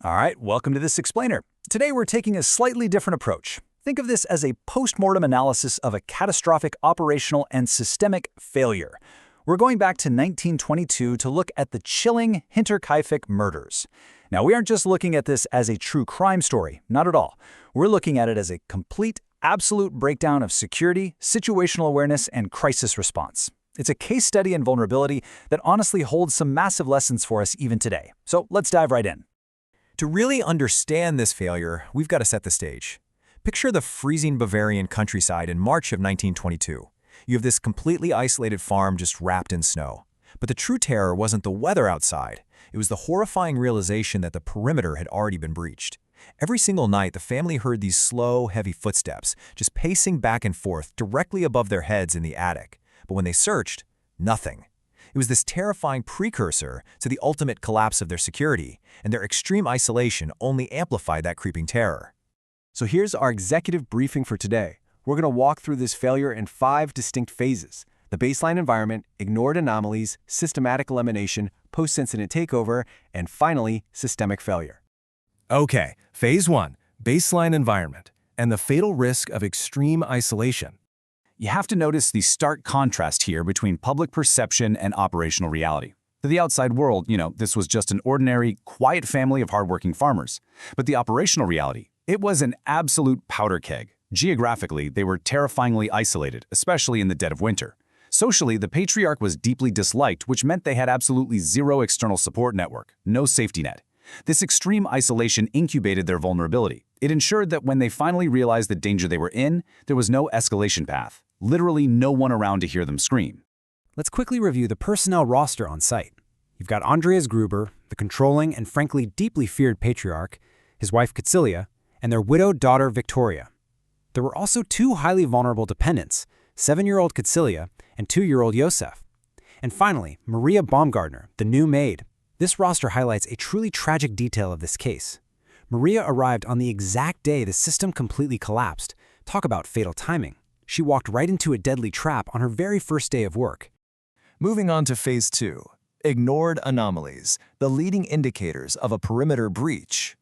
All right, welcome to This Explainer. Today we're taking a slightly different approach. Think of this as a post-mortem analysis of a catastrophic operational and systemic failure. We're going back to 1922 to look at the chilling Hinterkaifeck murders. Now, we aren't just looking at this as a true crime story, not at all. We're looking at it as a complete, absolute breakdown of security, situational awareness, and crisis response. It's a case study in vulnerability that honestly holds some massive lessons for us even today. So let's dive right in. To really understand this failure, we've got to set the stage. Picture the freezing Bavarian countryside in March of 1922. You have this completely isolated farm just wrapped in snow. But the true terror wasn't the weather outside. It was the horrifying realization that the perimeter had already been breached. Every single night, the family heard these slow, heavy footsteps, just pacing back and forth directly above their heads in the attic. But when they searched, nothing. It was this terrifying precursor to the ultimate collapse of their security, and their extreme isolation only amplified that creeping terror. So here's our executive briefing for today. We're going to walk through this failure in 5 distinct phases: the baseline environment, ignored anomalies, systematic elimination, post-incident takeover, and finally, systemic failure. Okay, Phase 1, baseline environment, and the fatal risk of extreme isolation. You have to notice the stark contrast here between public perception and operational reality. To the outside world, this was just an ordinary, quiet family of hardworking farmers. But the operational reality, it was an absolute powder keg. Geographically, they were terrifyingly isolated, especially in the dead of winter. Socially, the patriarch was deeply disliked, which meant they had absolutely zero external support network, no safety net. This extreme isolation incubated their vulnerability. It ensured that when they finally realized the danger they were in, there was no escalation path. Literally no one around to hear them scream. Let's quickly review the personnel roster on site. You've got Andreas Gruber, the controlling and frankly deeply feared patriarch, his wife Caecilia, and their widowed daughter Victoria. There were also 2 highly vulnerable dependents, 7-year-old Caecilia and 2-year-old Josef. And finally, Maria Baumgartner, the new maid. This roster highlights a truly tragic detail of this case. Maria arrived on the exact day the system completely collapsed. Talk about fatal timing. She walked right into a deadly trap on her very first day of work. Moving on to Phase 2, ignored anomalies, the leading indicators of a perimeter breach.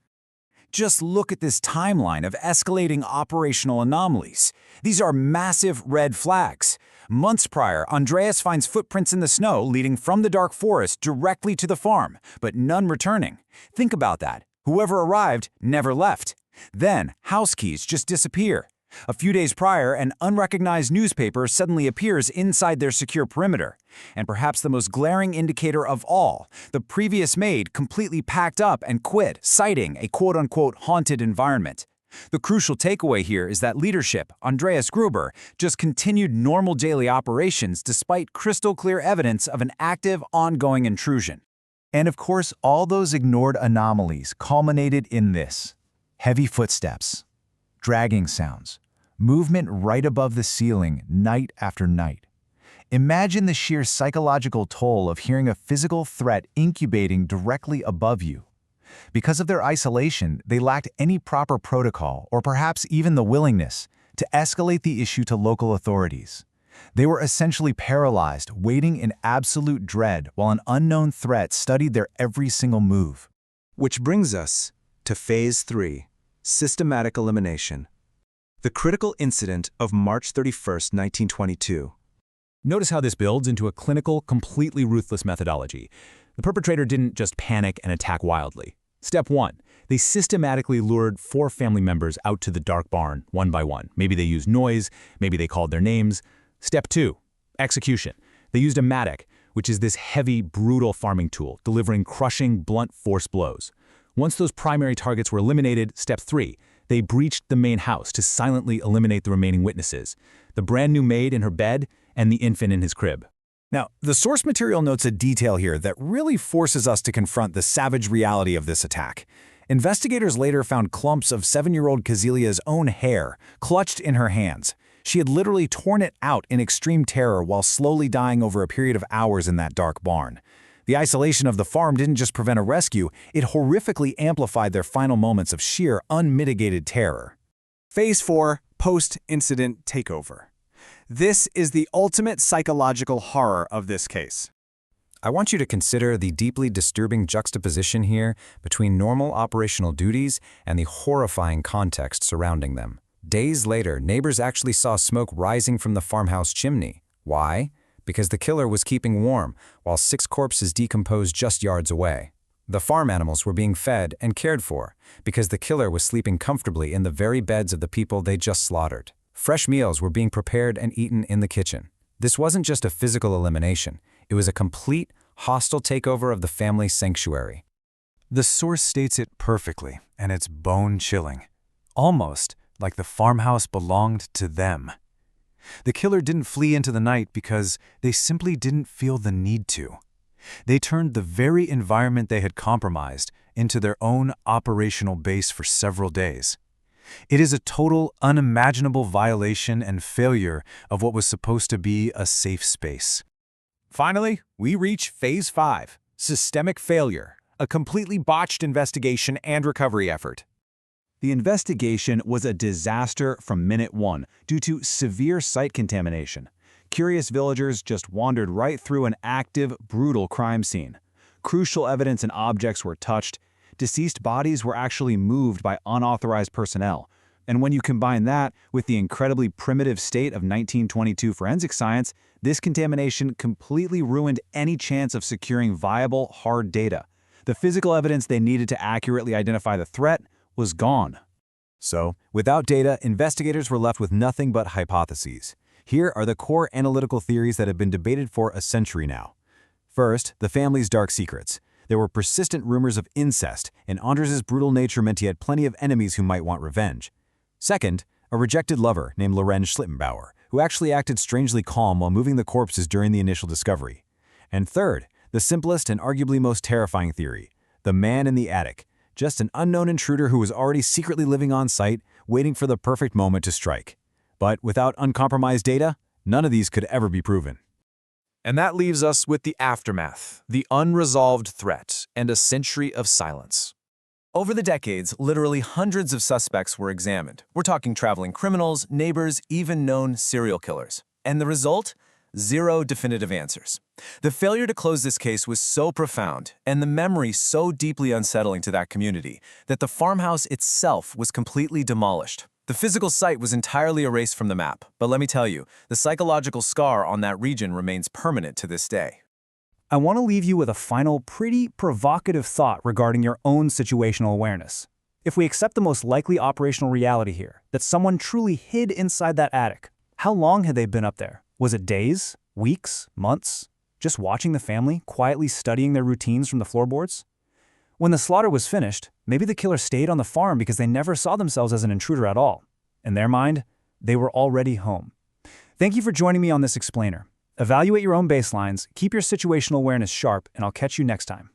Just look at this timeline of escalating operational anomalies. These are massive red flags. Months prior, Andreas finds footprints in the snow leading from the dark forest directly to the farm, but none returning. Think about that. Whoever arrived never left. Then, house keys just disappear. A few days prior, an unrecognized newspaper suddenly appears inside their secure perimeter. And perhaps the most glaring indicator of all, the previous maid completely packed up and quit, citing a quote-unquote haunted environment. The crucial takeaway here is that leadership, Andreas Gruber, just continued normal daily operations despite crystal-clear evidence of an active, ongoing intrusion. And of course, all those ignored anomalies culminated in this: heavy footsteps, dragging sounds, movement right above the ceiling night after night. Imagine the sheer psychological toll of hearing a physical threat incubating directly above you. Because of their isolation, they lacked any proper protocol or perhaps even the willingness to escalate the issue to local authorities. They were essentially paralyzed, waiting in absolute dread while an unknown threat studied their every single move. Which brings us to Phase 3, systematic elimination. The critical incident of March 31st, 1922. Notice how this builds into a clinical, completely ruthless methodology. The perpetrator didn't just panic and attack wildly. Step 1. They systematically lured 4 family members out to the dark barn, one by one. Maybe they used noise, maybe they called their names. Step 2. Execution. They used a mattock, which is this heavy, brutal farming tool, delivering crushing, blunt force blows. Once those primary targets were eliminated, Step 3. They breached the main house to silently eliminate the remaining witnesses, the brand new maid in her bed and the infant in his crib. Now, the source material notes a detail here that really forces us to confront the savage reality of this attack. Investigators later found clumps of 7-year-old Caecilia's own hair clutched in her hands. She had literally torn it out in extreme terror while slowly dying over a period of hours in that dark barn. The isolation of the farm didn't just prevent a rescue, it horrifically amplified their final moments of sheer, unmitigated terror. Phase 4, post-incident takeover. This is the ultimate psychological horror of this case. I want you to consider the deeply disturbing juxtaposition here between normal operational duties and the horrifying context surrounding them. Days later, neighbors actually saw smoke rising from the farmhouse chimney. Why? Because the killer was keeping warm, while 6 corpses decomposed just yards away. The farm animals were being fed and cared for, because the killer was sleeping comfortably in the very beds of the people they just slaughtered. Fresh meals were being prepared and eaten in the kitchen. This wasn't just a physical elimination. It was a complete, hostile takeover of the family sanctuary. The source states it perfectly, and it's bone-chilling. Almost like the farmhouse belonged to them. The killer didn't flee into the night because they simply didn't feel the need to. They turned the very environment they had compromised into their own operational base for several days. It is a total, unimaginable violation and failure of what was supposed to be a safe space. Finally, we reach Phase 5, systemic failure, a completely botched investigation and recovery effort. The investigation was a disaster from minute one due to severe site contamination. Curious villagers just wandered right through an active, brutal crime scene. Crucial evidence and objects were touched. Deceased bodies were actually moved by unauthorized personnel. And when you combine that with the incredibly primitive state of 1922 forensic science, this contamination completely ruined any chance of securing viable, hard data. The physical evidence they needed to accurately identify the threat was gone. So, without data, investigators were left with nothing but hypotheses. Here are the core analytical theories that have been debated for a century now. First, the family's dark secrets. There were persistent rumors of incest, and Andres' brutal nature meant he had plenty of enemies who might want revenge. Second, a rejected lover named Lorenz Schlittenbauer, who actually acted strangely calm while moving the corpses during the initial discovery. And third, the simplest and arguably most terrifying theory, the man in the attic. Just an unknown intruder who was already secretly living on site, waiting for the perfect moment to strike. But without uncompromised data, none of these could ever be proven. And that leaves us with the aftermath, the unresolved threat, and a century of silence. Over the decades, literally hundreds of suspects were examined. We're talking traveling criminals, neighbors, even known serial killers. And the result? 0 definitive answers. The failure to close this case was so profound, and the memory so deeply unsettling to that community, that the farmhouse itself was completely demolished. The physical site was entirely erased from the map, but let me tell you, the psychological scar on that region remains permanent to this day. I want to leave you with a final, pretty provocative thought regarding your own situational awareness. If we accept the most likely operational reality here, that someone truly hid inside that attic, how long had they been up there? Was it days, weeks, months? Just watching the family, quietly studying their routines from the floorboards? When the slaughter was finished, maybe the killer stayed on the farm because they never saw themselves as an intruder at all. In their mind, they were already home. Thank you for joining me on this explainer. Evaluate your own baselines, keep your situational awareness sharp, and I'll catch you next time.